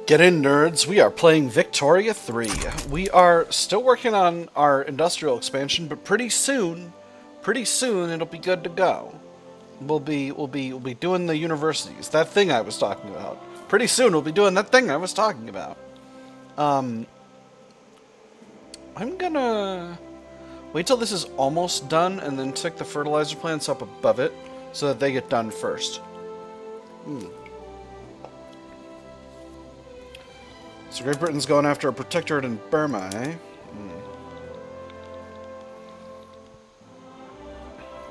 Get in, nerds. We are playing Victoria 3. We are still working on our industrial expansion, but pretty soon it'll be good to go. We'll be doing the universities. That thing I was talking about. Pretty soon we'll be doing that thing I was talking about. I'm gonna wait till this is almost done and then stick the fertilizer plants up above it so that they get done first. So Great Britain's going after a protectorate in Burma, eh?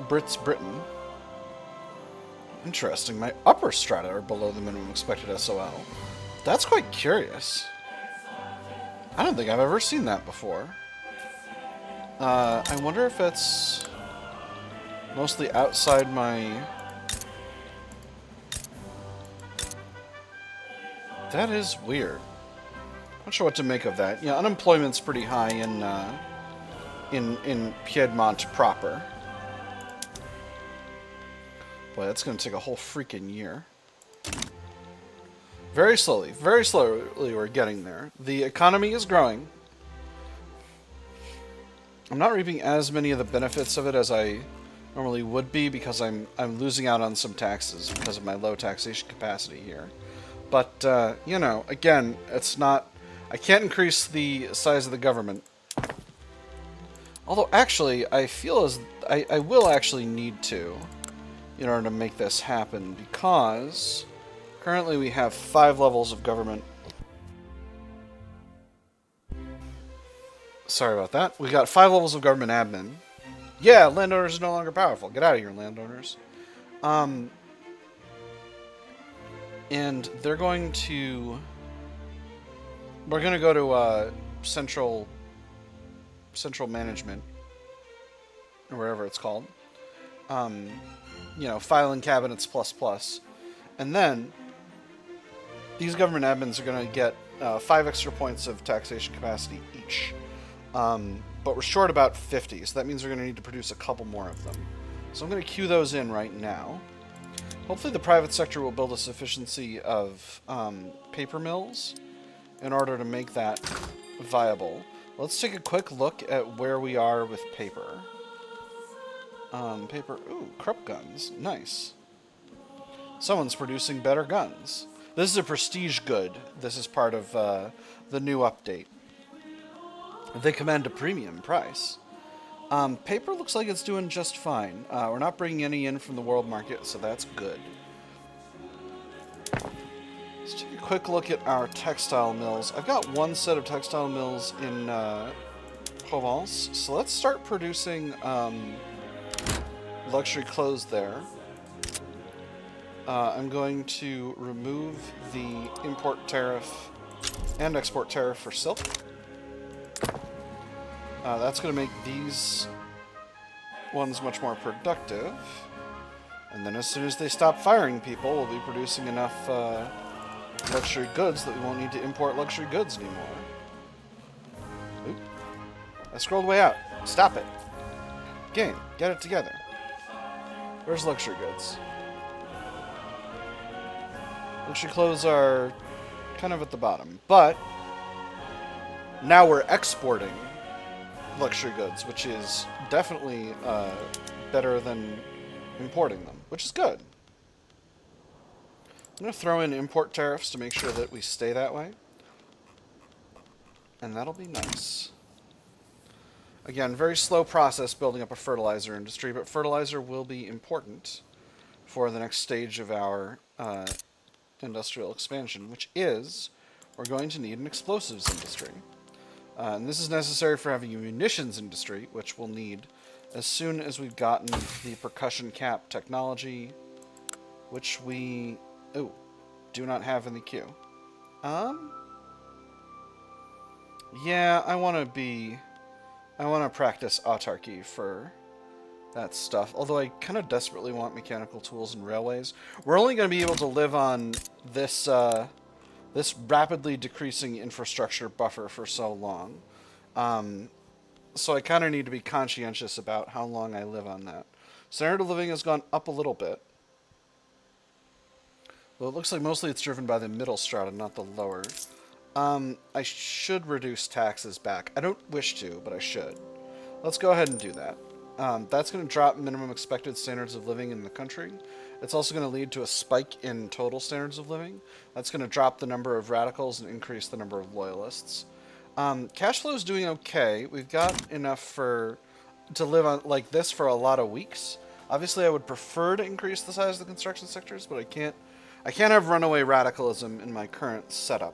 Brits Britain. Interesting. My upper strata are below the minimum expected SOL. That's quite curious. I don't think I've ever seen that before. I wonder if it's mostly outside my... That is weird. Not sure what to make of that. Yeah, unemployment's pretty high in Piedmont proper. Boy, that's going to take a whole freaking year. Very slowly we're getting there. The economy is growing. I'm not reaping as many of the benefits of it as I normally would be because I'm losing out on some taxes because of my low taxation capacity here. But, you know, again, it's not... I can't increase the size of the government. Although, actually, I feel as... I will actually need to in order to make this happen, because currently we have 5 levels of government. Sorry about that. We got 5 levels of government admin. Yeah, landowners are no longer powerful. Get out of here, landowners. And they're going to... We're going to go to central management, or wherever it's called. You know, filing cabinets ++. And then these government admins are going to get 5 extra points of taxation capacity each. But we're short about 50, so that means we're going to need to produce a couple more of them. So I'm going to queue those in right now. Hopefully the private sector will build a sufficiency of paper mills in order to make that viable. Let's take a quick look at where we are with paper. Paper, ooh, Krupp guns, nice. Someone's producing better guns. This is a prestige good. This is part of the new update. They command a premium price. Paper looks like it's doing just fine. We're not bringing any in from the world market, so that's good. Let's take a quick look at our textile mills. I've got one set of textile mills in Provence, so let's start producing luxury clothes there. I'm going to remove the import tariff and export tariff for silk. That's going to make these ones much more productive. And then as soon as they stop firing people, we'll be producing enough luxury goods that we won't need to import luxury goods anymore. Oop. I scrolled way out. Stop it. Game, get it together. Where's luxury goods? Luxury clothes are kind of at the bottom, but now we're exporting luxury goods, which is definitely better than importing them, which is good. I'm going to throw in import tariffs to make sure that we stay that way, and that'll be nice. Again, very slow process building up a fertilizer industry, but fertilizer will be important for the next stage of our industrial expansion, which is we're going to need an explosives industry. And this is necessary for having a munitions industry, which we'll need as soon as we've gotten the percussion cap technology, which we do not have in the queue. Yeah, I want to practice autarky for that stuff, although I kind of desperately want mechanical tools and railways. We're only going to be able to live on this this rapidly decreasing infrastructure buffer for so long. So I kind of need to be conscientious about how long I live on that. Standard of living has gone up a little bit. Well, it looks like mostly it's driven by the middle strata, not the lower. I should reduce taxes back. I don't wish to, but I should. Let's go ahead and do that. That's going to drop minimum expected standards of living in the country. It's also going to lead to a spike in total standards of living. That's going to drop the number of radicals and increase the number of loyalists. Cash flow is doing okay. We've got enough to live on like this for a lot of weeks. Obviously, I would prefer to increase the size of the construction sectors, but I can't have runaway radicalism in my current setup.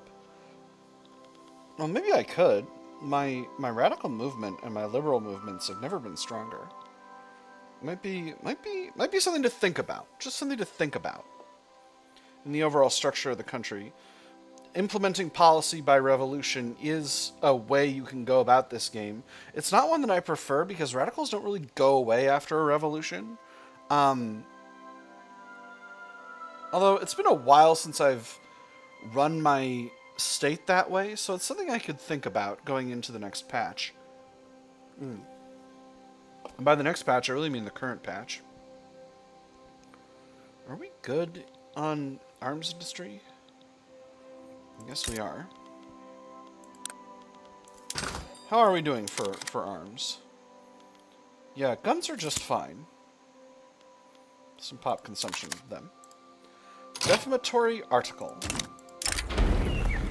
Well, maybe I could. My radical movement and my liberal movements have never been stronger. Might be something to think about. Just something to think about. In the overall structure of the country, implementing policy by revolution is a way you can go about this game. It's not one that I prefer because radicals don't really go away after a revolution. Although it's been a while since I've run my state that way, so it's something I could think about going into the next patch. And by the next patch, I really mean the current patch. Are we good on arms industry? I guess we are. How are we doing for arms? Yeah, guns are just fine. Some pop consumption of them. Defamatory article.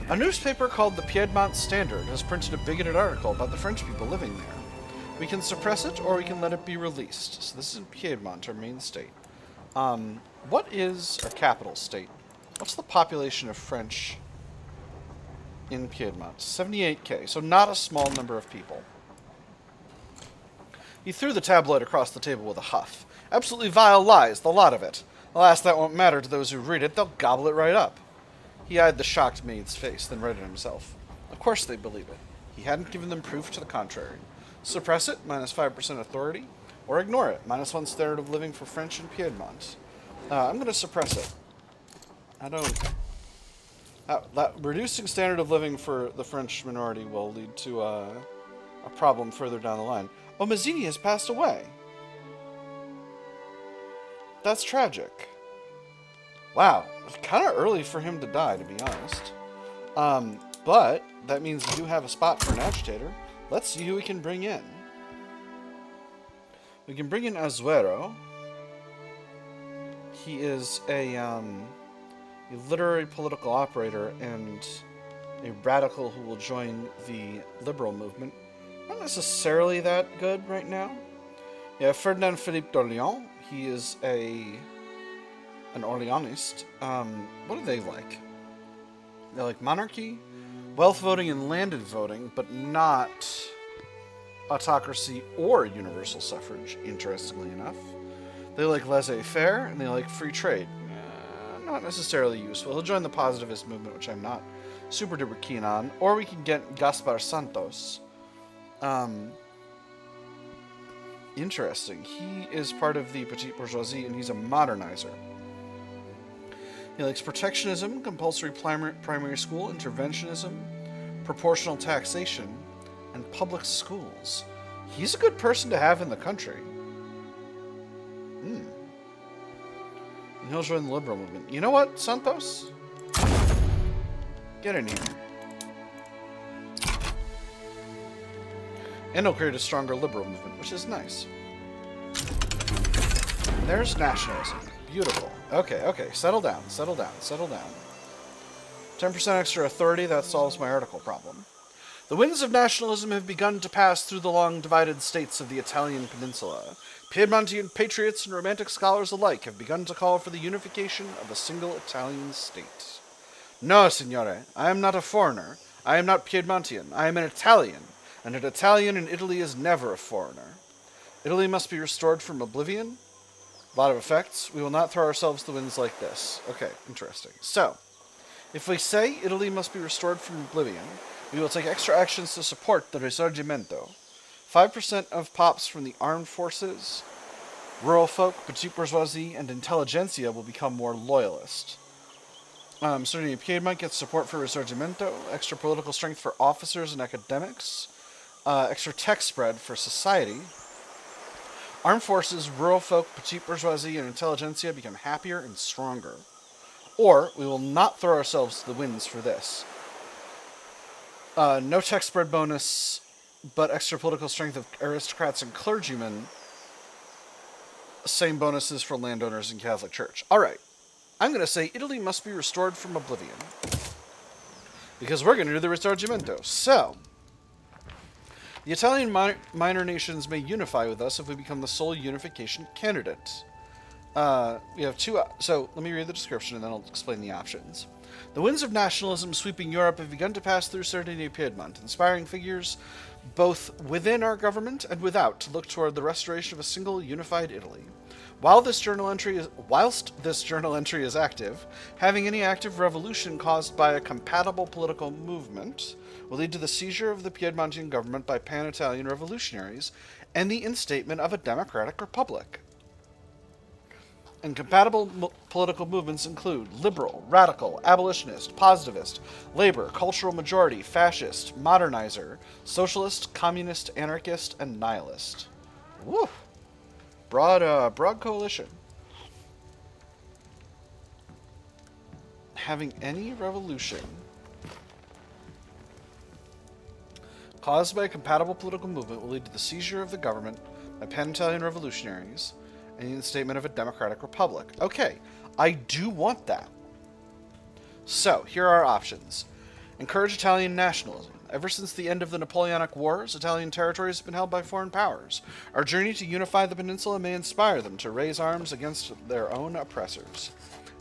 A newspaper called the Piedmont Standard has printed a bigoted article about the French people living there. We can suppress it, or we can let it be released. So this is in Piedmont, our main state. What is our capital state? What's the population of French in Piedmont? 78k, so not a small number of people. He threw the tabloid across the table with a huff. Absolutely vile lies, the lot of it. Alas, that won't matter to those who read it. They'll gobble it right up. He eyed the shocked maid's face, then read it himself. Of course they believe it. He hadn't given them proof to the contrary. Suppress it, minus 5% authority, or ignore it, minus 1 standard of living for French in Piedmont. I'm going to suppress it. I don't... reducing standard of living for the French minority will lead to a problem further down the line. Oh, Mazzini has passed away. That's tragic. Wow, it's kind of early for him to die, to be honest. But that means we do have a spot for an agitator. Let's see who we can bring in. We can bring in Azuero. He is a literary political operator and a radical who will join the liberal movement. Not necessarily that good right now. Yeah, Ferdinand Philippe d'Orléans. He is an Orleanist. What do they like? They like monarchy, wealth voting, and landed voting, but not autocracy or universal suffrage, interestingly enough. They like laissez-faire, and they like free trade. Not necessarily useful. He'll join the positivist movement, which I'm not super duper keen on. Or we can get Gaspar Santos. Interesting. He is part of the petite bourgeoisie, and he's a modernizer. He likes protectionism, compulsory primary school, interventionism, proportional taxation, and public schools. He's a good person to have in the country. And he'll join the liberal movement. You know what, Santos? Get in here. And he'll create a stronger liberal movement, which is nice. There's nationalism. Beautiful. Okay. Settle down. 10% extra authority, that solves my article problem. The winds of nationalism have begun to pass through the long-divided states of the Italian peninsula. Piedmontine patriots and romantic scholars alike have begun to call for the unification of a single Italian state. No, signore, I am not a foreigner. I am not Piedmontian. I am an Italian, and an Italian in Italy is never a foreigner. Italy must be restored from oblivion. A lot of effects. We will not throw ourselves to the winds like this. Okay, interesting. So, if we say Italy must be restored from oblivion, we will take extra actions to support the Risorgimento. 5% of pops from the armed forces, rural folk, petite bourgeoisie, and intelligentsia will become more loyalist. Sardinia-Piedmont gets support for Risorgimento, extra political strength for officers and academics, extra tech spread for society. Armed forces, rural folk, petite bourgeoisie, and intelligentsia become happier and stronger. Or we will not throw ourselves to the winds for this. No tech spread bonus, but extra political strength of aristocrats and clergymen. Same bonuses for landowners and Catholic Church. All right. I'm going to say Italy must be restored from oblivion. Because we're going to do the Risorgimento. So, the Italian minor nations may unify with us if we become the sole unification candidate. We have two... So, let me read the description and then I'll explain the options. The winds of nationalism sweeping Europe have begun to pass through Sardinia-Piedmont, inspiring figures both within our government and without to look toward the restoration of a single unified Italy. Whilst this journal entry is active, having any active revolution caused by a compatible political movement will lead to the seizure of the Piedmontian government by pan-Italian revolutionaries and the instatement of a democratic republic. And compatible political movements include liberal, radical, abolitionist, positivist, labor, cultural majority, fascist, modernizer, socialist, communist, anarchist, and nihilist. Woo! Broad coalition. Having any revolution caused by a compatible political movement will lead to the seizure of the government by pan-Italian revolutionaries and the instatement of a democratic republic. Okay, I do want that. So, here are our options. Encourage Italian nationalism. Ever since the end of the Napoleonic Wars, Italian territories have been held by foreign powers. Our journey to unify the peninsula may inspire them to raise arms against their own oppressors.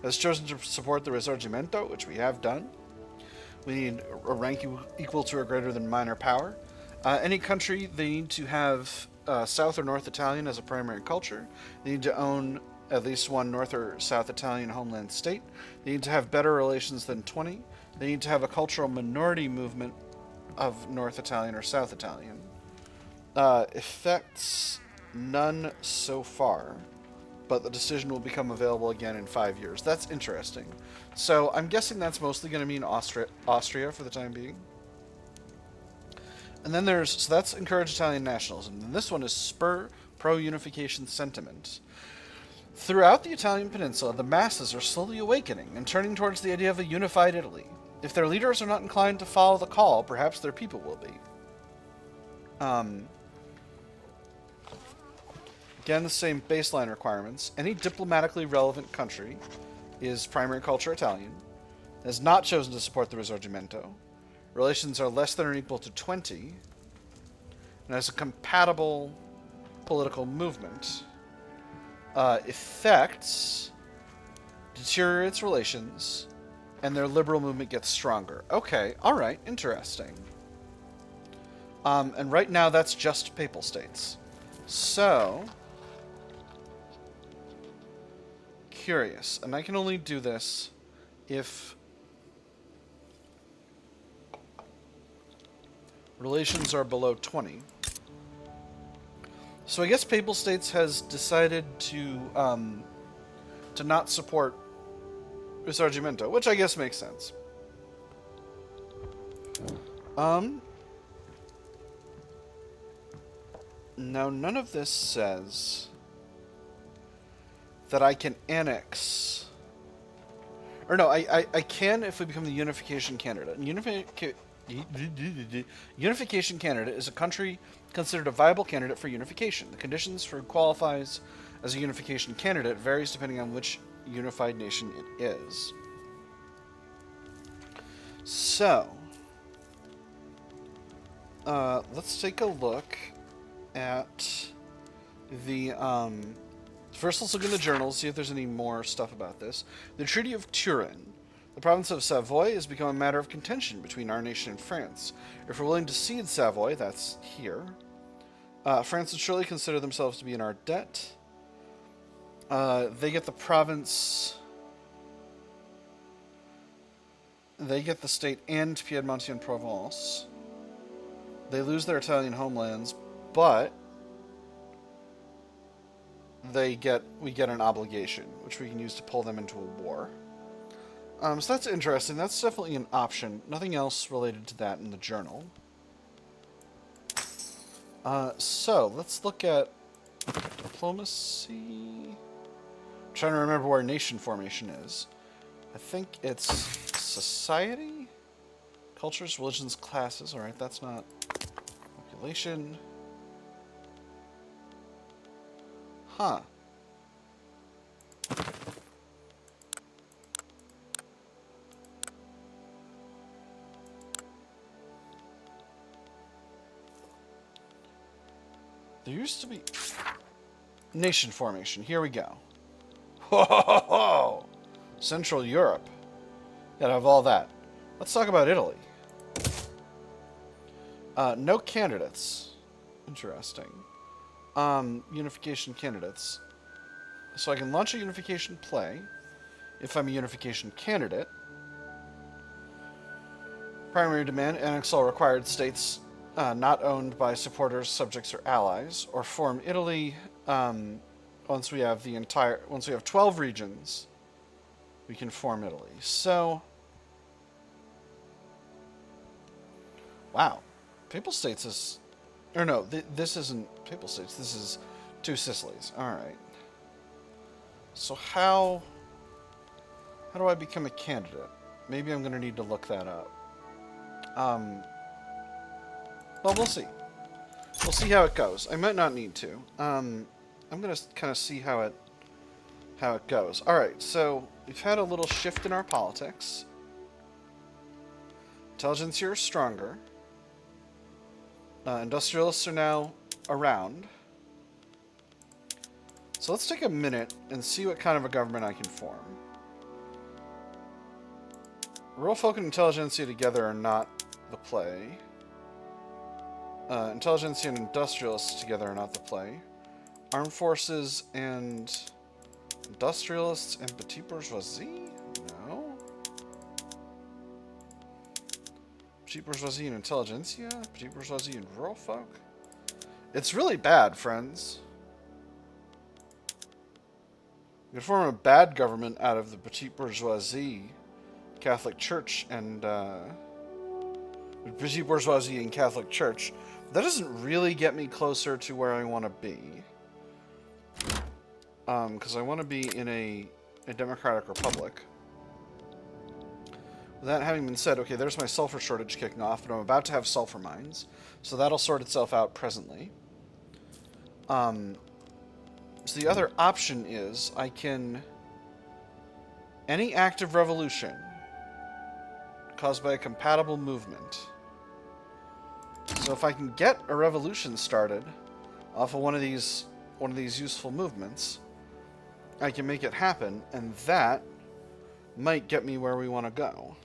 Has chosen to support the Risorgimento, which we have done. We need a rank equal to or greater than minor power. Any country, they need to have South or North Italian as a primary culture. They need to own at least one North or South Italian homeland state. They need to have better relations than 20. They need to have a cultural minority movement of North Italian or South Italian. Effects, none so far, but the decision will become available again in 5 years. That's interesting. So I'm guessing that's mostly going to mean Austria for the time being. And then so that's encourage Italian nationalism. And this one is spur pro-unification sentiment. Throughout the Italian peninsula, the masses are slowly awakening and turning towards the idea of a unified Italy. If their leaders are not inclined to follow the call, perhaps their people will be. Again, the same baseline requirements. Any diplomatically relevant country is primary culture Italian, has not chosen to support the Risorgimento. Relations are less than or equal to 20, and has a compatible political movement. Effects deteriorates relations, and their liberal movement gets stronger. Okay, alright, interesting. And right now that's just papal states. So, curious. And I can only do this if relations are below 20. So I guess papal states has decided to not support Risorgimento, which I guess makes sense. Now, none of this says that I can annex... Or no, I can if we become the unification candidate. And unification candidate is a country considered a viable candidate for unification. The conditions for who qualifies as a unification candidate varies depending on which unified nation it is. So, let's take a look at the, first let's look in the journals, see if there's any more stuff about this. The Treaty of Turin. The province of Savoy has become a matter of contention between our nation and France. If we're willing to cede Savoy, that's here, France would surely consider themselves to be in our debt. They get the province... They get the state and Piedmontian Provence. They lose their Italian homelands, but we get an obligation, which we can use to pull them into a war. So that's interesting. That's definitely an option. Nothing else related to that in the journal. So, let's look at diplomacy. I'm trying to remember where nation formation is. I think it's society, cultures, religions, classes. All right, that's not population. Huh. There used to be nation formation. Here we go. Ho ho ho ho! Central Europe. Gotta have all that. Let's talk about Italy. No candidates. Interesting. Unification candidates. So I can launch a unification play if I'm a unification candidate. Primary demand, annex all required states not owned by supporters, subjects, or allies, or form Italy once we have 12 regions, we can form Italy. So, wow. Papal States is, or no, this isn't Papal States, this is 2 Sicilies. Alright. So how do I become a candidate? Maybe I'm going to need to look that up. Well, we'll see. We'll see how it goes. I might not need to. I'm going to kind of see how it goes. Alright, so we've had a little shift in our politics. Intelligence here is stronger. Industrialists are now around. So let's take a minute and see what kind of a government I can form. Rural folk and intelligentsia together are not the play. Intelligentsia and industrialists together are not the play. Armed forces and industrialists and petit bourgeoisie? No. Petit bourgeoisie and intelligentsia? Petit bourgeoisie and rural folk? It's really bad, friends. You can form a bad government out of the petit bourgeoisie, Catholic Church, and petit bourgeoisie and Catholic Church. That doesn't really get me closer to where I want to be. Because I want to be in a democratic republic. With that having been said, okay, there's my sulfur shortage kicking off, but I'm about to have sulfur mines, so that'll sort itself out presently. So the other option is I can... Any active revolution caused by a compatible movement. So if I can get a revolution started off of one of these useful movements, I can make it happen, and that might get me where we want to go.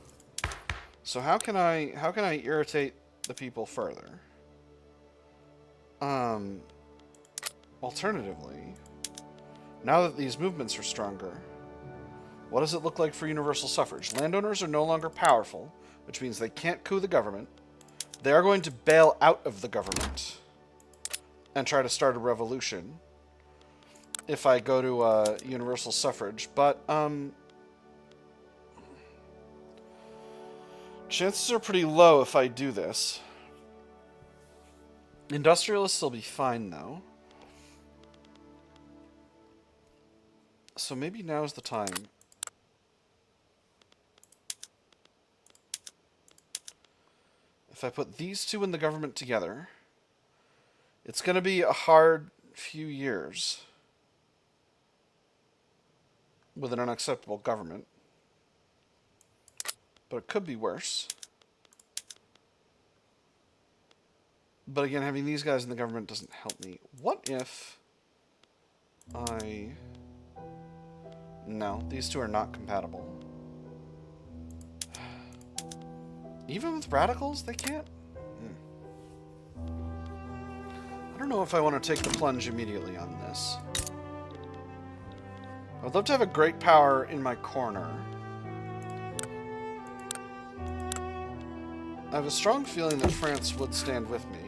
So how can I irritate the people further? Alternatively, now that these movements are stronger, what does it look like for universal suffrage? Landowners are no longer powerful, which means they can't coup the government. They are going to bail out of the government and try to start a revolution if I go to universal suffrage. But chances are pretty low if I do this. Industrialists will be fine, though. So maybe now's the time. If I put these two in the government together, it's going to be a hard few years with an unacceptable government. But it could be worse. But again, having these guys in the government doesn't help me. What if I... No, these two are not compatible. Even with radicals, they can't? I don't know if I want to take the plunge immediately on this. I'd love to have a great power in my corner. I have a strong feeling that France would stand with me,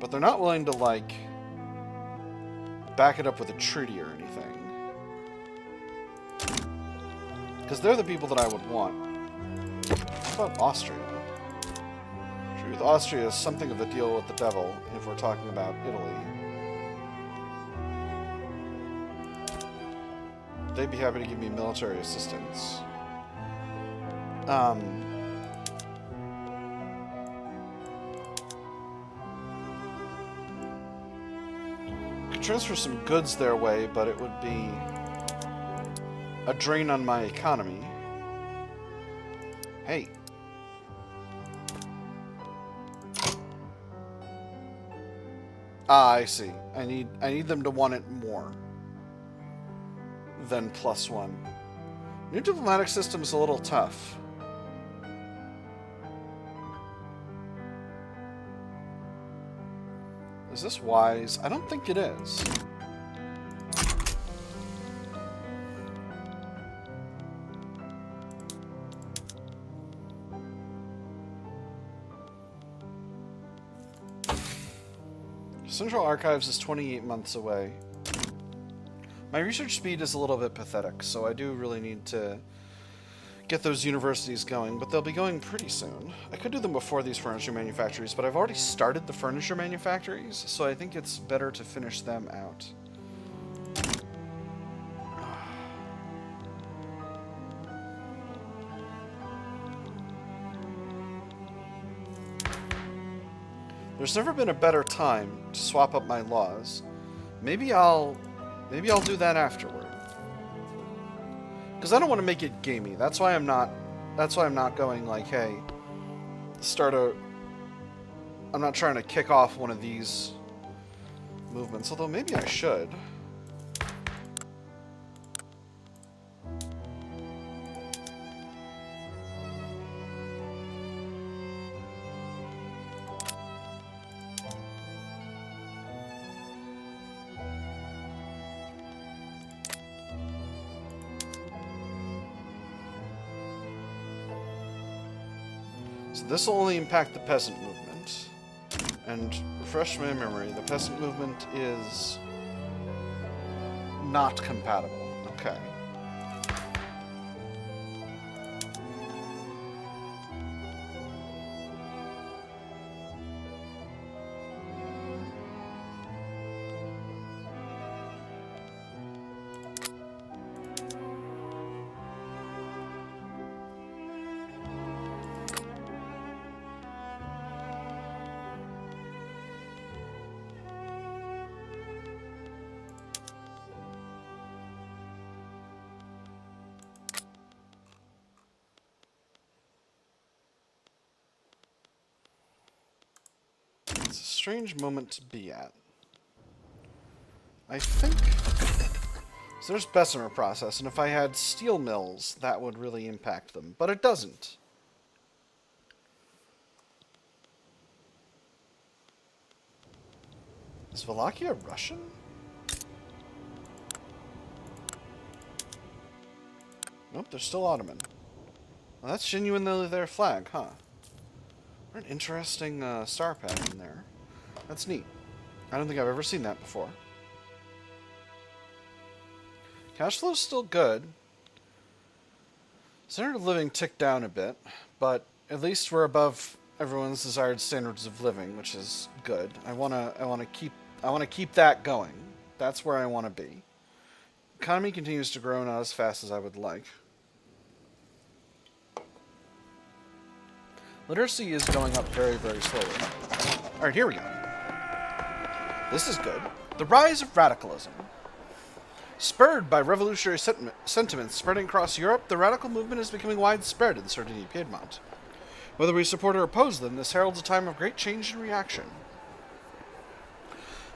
but they're not willing to, like, back it up with a treaty or anything. Because they're the people that I would want. What about Austria? Treaty with Austria is something of a deal with the devil, if we're talking about Italy. They'd be happy to give me military assistance. Um, could transfer some goods their way, but it would be a drain on my economy. Hey. Ah, I see. I need them to want it more than +1. New diplomatic system is a little tough. Is this wise? I don't think it is. Central Archives is 28 months away. My research speed is a little bit pathetic, so I do really need to get those universities going, but they'll be going pretty soon. I could do them before these furniture manufactories, but I've already started the furniture manufactories, so I think it's better to finish them out. There's never been a better time to swap up my laws. Maybe I'll do that afterward. Because I don't want to make it gamey. That's why I'm not going like, hey, I'm not trying to kick off one of these movements, although maybe I should. So this will only impact the peasant movement. And refresh my memory, the peasant movement is not compatible. Okay. Strange moment to be at. I think... So there's Bessemer process, and if I had steel mills, that would really impact them. But it doesn't. Is Wallachia Russian? Nope, they're still Ottoman. Well, that's genuinely their flag, huh? What an interesting star pattern there. That's neat. I don't think I've ever seen that before. Cash flow's still good. Standard of living ticked down a bit, but at least we're above everyone's desired standards of living, which is good. I wanna keep that going. That's where I want to be. Economy continues to grow, not as fast as I would like. Literacy is going up very, very slowly. Alright, here we go. This is good. The rise of radicalism. Spurred by revolutionary sentiments spreading across Europe, the radical movement is becoming widespread in Sardinia-Piedmont. Whether we support or oppose them, this heralds a time of great change and reaction.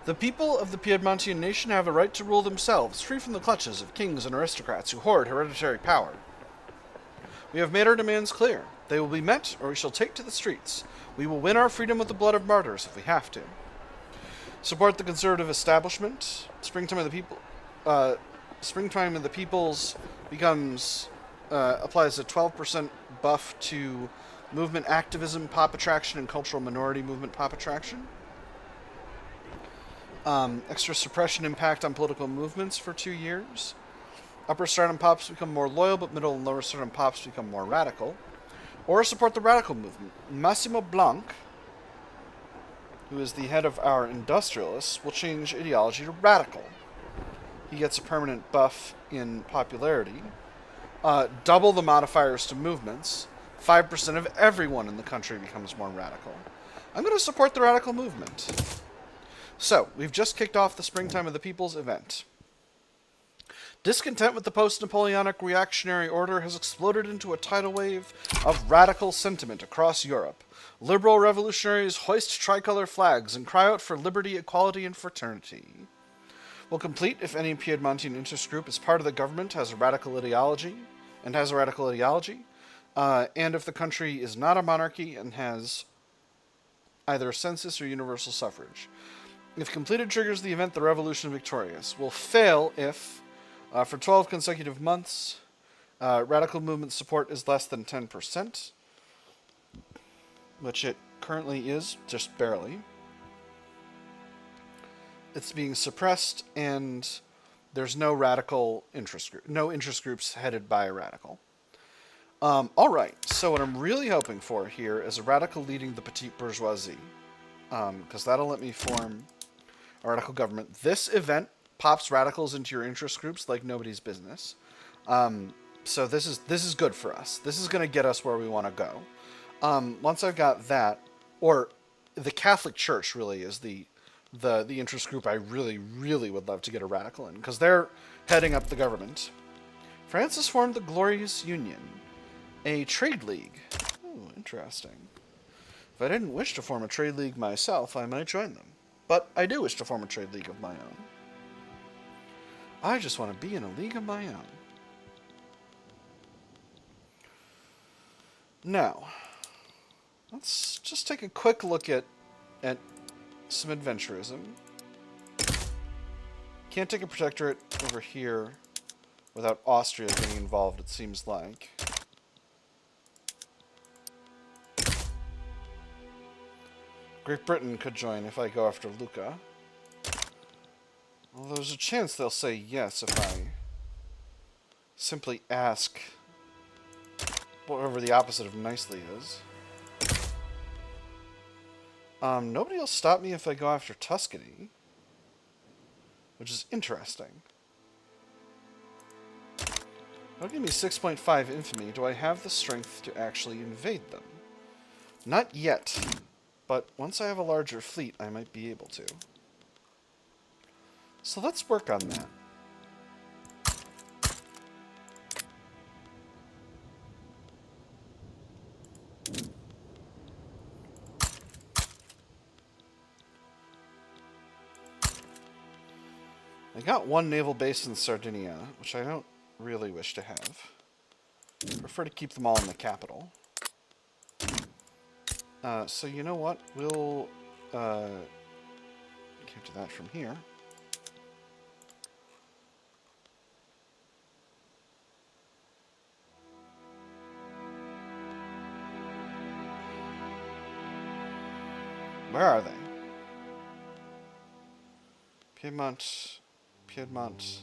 The people of the Piedmontian nation have a right to rule themselves, free from the clutches of kings and aristocrats who hoard hereditary power. We have made our demands clear. They will be met, or we shall take to the streets. We will win our freedom with the blood of martyrs if we have to. Support the conservative establishment. Springtime of the Peoples becomes applies a 12% buff to movement activism, pop attraction, and cultural minority movement pop attraction. Extra suppression impact on political movements for 2 years. Upper stratum pops become more loyal, but middle and lower stratum pops become more radical. Or support the radical movement. Massimo Blanc, who is the head of our industrialists, will change ideology to radical. He gets a permanent buff in popularity. Double the modifiers to movements. 5% of everyone in the country becomes more radical. I'm going to support the radical movement. So, we've just kicked off the Springtime of the People's event. Discontent with the post-Napoleonic reactionary order has exploded into a tidal wave of radical sentiment across Europe. Liberal revolutionaries hoist tricolor flags and cry out for liberty, equality, and fraternity. Will complete if any Piedmontine interest group is part of the government has a radical ideology, and if the country is not a monarchy and has either a census or universal suffrage. If completed triggers the event, the revolution victorious. Will fail if, for 12 consecutive months, radical movement support is less than 10%, which it currently is, just barely. It's being suppressed, and there's no radical interest group, no interest groups headed by a radical. All right, so what I'm really hoping for here is a radical leading the petite bourgeoisie, because that'll let me form a radical government. This event pops radicals into your interest groups like nobody's business. So this is good for us. This is going to get us where we want to go. Once I've got that, or the Catholic Church really is the interest group I really, really would love to get a radical in, because they're heading up the government. France has formed the Glorious Union, a trade league. Ooh, interesting. If I didn't wish to form a trade league myself, I might join them. But I do wish to form a trade league of my own. I just want to be in a league of my own. Now, let's just take a quick look at some adventurism. Can't take a protectorate over here without Austria getting involved, it seems like. Great Britain could join if I go after Lucca. Well, there's a chance they'll say yes if I simply ask whatever the opposite of nicely is. Nobody will stop me if I go after Tuscany, which is interesting. That'll give me 6.5 infamy. Do I have the strength to actually invade them? Not yet, but once I have a larger fleet, I might be able to. So let's work on that. I got one naval base in Sardinia, which I don't really wish to have. I prefer to keep them all in the capital. So you know what? We'll get to that from here. Where are they? Piedmont. Piedmont.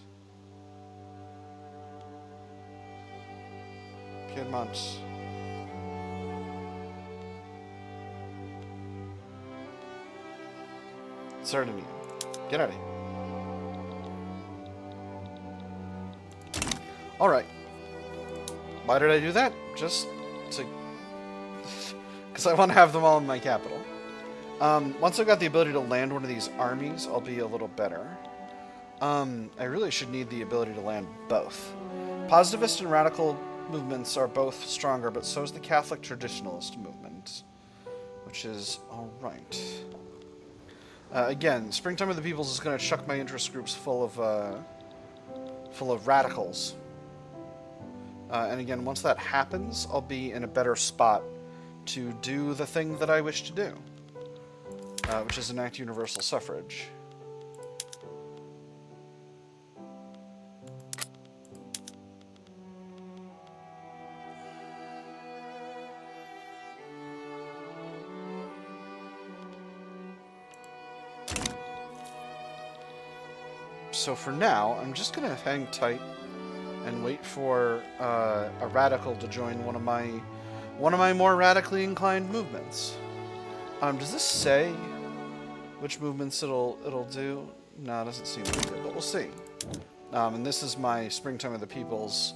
Sardinia. Get out of here. Alright. Why did I do that? Just to... because I want to have them all in my capital. Once I've got the ability to land one of these armies, I'll be a little better. I really should need the ability to land both. Positivist and radical movements are both stronger, but so is the Catholic traditionalist movement, which is alright. Again, Springtime of the Peoples is going to chuck my interest groups full of radicals. And again, once that happens, I'll be in a better spot to do the thing that I wish to do, which is enact universal suffrage. So for now, I'm just going to hang tight and wait for a radical to join one of my more radically inclined movements. Does this say which movements it'll do? No, it doesn't seem to, but we'll see. And this is my Springtime of the People's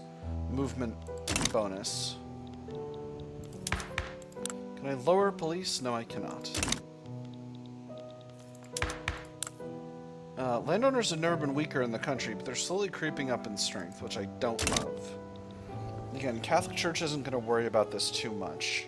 movement bonus. Can I lower police? No, I cannot. Landowners have never been weaker in the country, but they're slowly creeping up in strength, which I don't love. Again, Catholic Church isn't going to worry about this too much.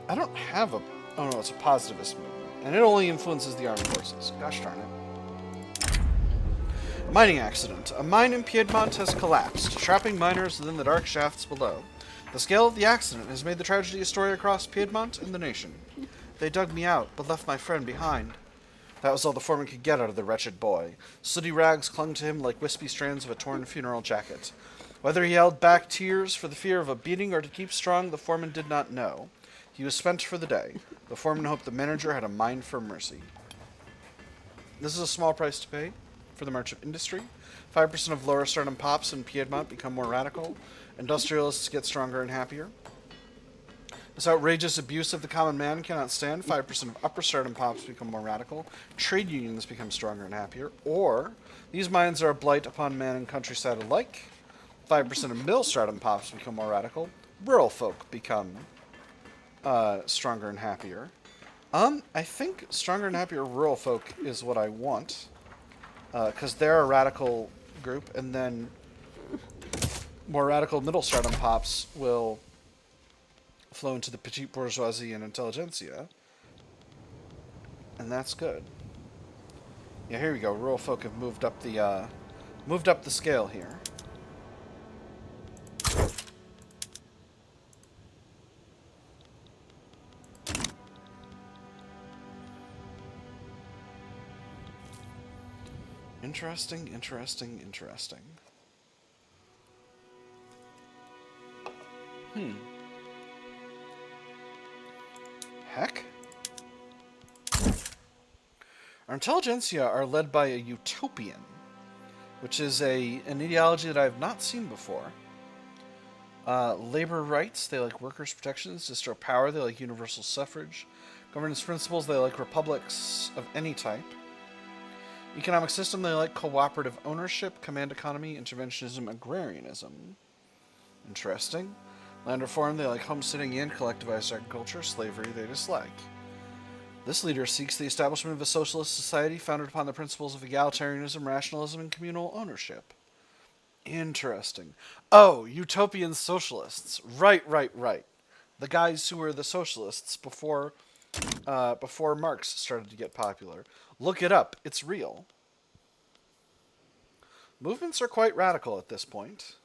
I don't have a... Oh no, it's a positivist movement. And it only influences the armed forces. Gosh darn it. Mining accident. A mine in Piedmont has collapsed, trapping miners within the dark shafts below. The scale of the accident has made the tragedy a story across Piedmont and the nation. They dug me out, but left my friend behind. That was all the foreman could get out of the wretched boy. Sooty rags clung to him like wispy strands of a torn funeral jacket. Whether he held back tears for the fear of a beating or to keep strong, the foreman did not know. He was spent for the day. The foreman hoped the manager had a mind for mercy. This is a small price to pay for the march of industry. 5% of lower stardom pops in Piedmont become more radical. Industrialists get stronger and happier. This outrageous abuse of the common man cannot stand. 5% of upper stardom pops become more radical. Trade unions become stronger and happier. Or, these mines are a blight upon man and countryside alike. 5% of middle stardom pops become more radical. Rural folk become stronger and happier. I think stronger and happier rural folk is what I want. Because they're a radical group, and then more radical middle stardom pops will flow into the petite bourgeoisie and intelligentsia. And that's good. Yeah, here we go. Rural folk have moved up the scale here. Interesting, interesting, interesting. Heck? Our intelligentsia are led by a utopian, which is an ideology that I have not seen before. Labor rights, they like workers' protections. Distro power, they like universal suffrage. Governance principles, they like republics of any type. Economic system, they like cooperative ownership, command economy, interventionism, agrarianism. Interesting. Land reform, they like homesteading and collectivized agriculture. Slavery, they dislike. This leader seeks the establishment of a socialist society founded upon the principles of egalitarianism, rationalism, and communal ownership. Interesting. Oh, utopian socialists. Right. The guys who were the socialists before Marx started to get popular. Look it up. It's real. Movements are quite radical at this point.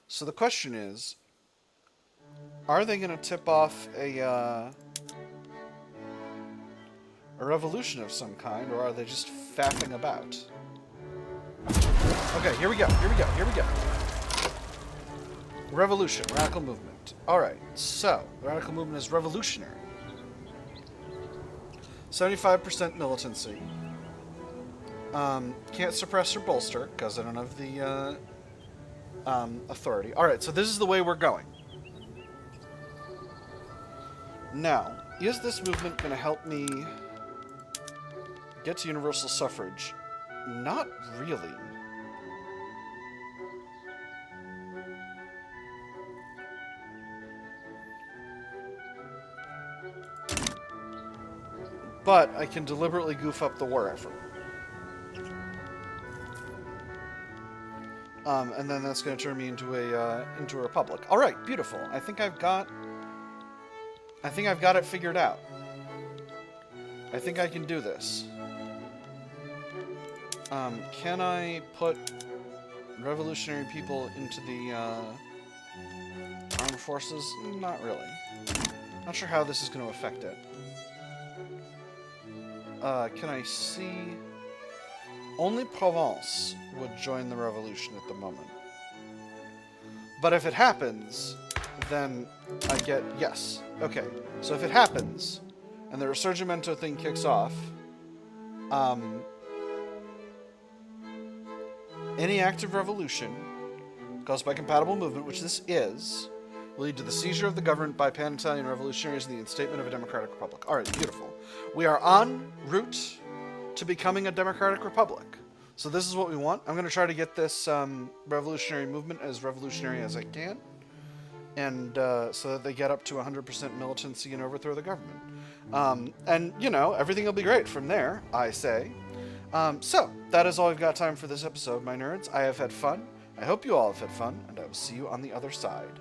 So the question is, are they going to tip off a revolution of some kind, or are they just faffing about? Okay, here we go. Revolution, radical movement. Alright, so, the radical movement is revolutionary. 75% militancy. Can't suppress or bolster, because I don't have the authority. Alright, so this is the way we're going. Now, is this movement going to help me get to universal suffrage? Not really. But I can deliberately goof up the war effort. And then that's going to turn me into a republic. All right, beautiful. I think I've got it figured out. I think I can do this. Can I put revolutionary people into the armed forces? Not really. Not sure how this is going to affect it. Can I see... Only Provence would join the revolution at the moment. But if it happens, then I get... Yes. Okay. So if it happens, and the Risorgimento thing kicks off, any active revolution caused by compatible movement, which this is, will lead to the seizure of the government by Pan-Italian revolutionaries and the instatement of a democratic republic. All right, beautiful. We are en route to becoming a democratic republic. So this is what we want. I'm going to try to get this revolutionary movement as revolutionary as I can, and so that they get up to 100% militancy and overthrow the government. And, you know, everything will be great from there, I say. So, that is all I've got time for this episode, my nerds. I have had fun. I hope you all have had fun, and I will see you on the other side.